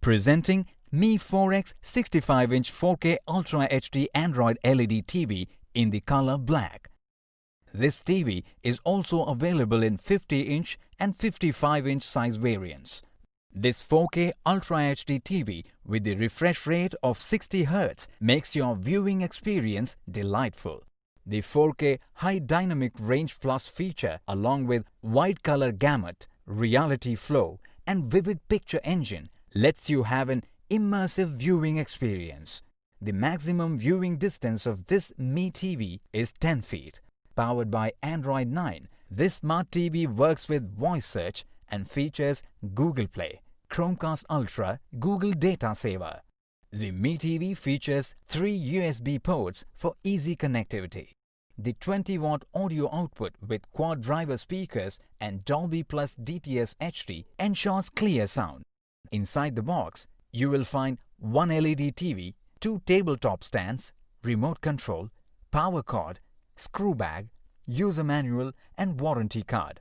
Presenting Mi 4X 65-inch 4K Ultra HD Android LED TV in the color black. This TV is also available in 50-inch and 55-inch size variants. This 4K Ultra HD TV with the refresh rate of 60 Hz makes your viewing experience delightful. The 4K High Dynamic Range Plus feature, along with wide color gamut, reality flow and vivid picture engine, lets you have an immersive viewing experience. The maximum viewing distance of this Mi TV is 10 feet. Powered by Android 9, this smart TV works with voice search and features Google Play, Chromecast Ultra, Google Data Saver. The Mi TV features 3 USB ports for easy connectivity. The 20-watt audio output with quad driver speakers and Dolby Plus DTS HD ensures clear sound. Inside the box, you will find one LED TV, 2 tabletop stands, remote control, power cord, screw bag, user manual and warranty card.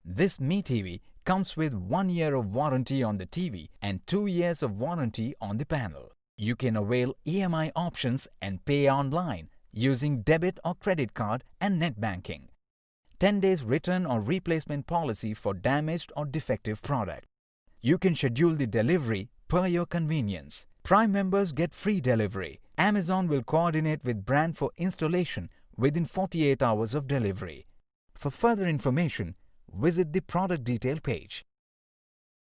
This Mi TV comes with 1 year of warranty on the TV and 2 years of warranty on the panel. You can avail EMI options and pay online using debit or credit card and net banking. 10 days return or replacement policy for damaged or defective product. You can schedule the delivery per your convenience. Prime members get free delivery. Amazon will coordinate with brand for installation within 48 hours of delivery. For further information, visit the product detail page.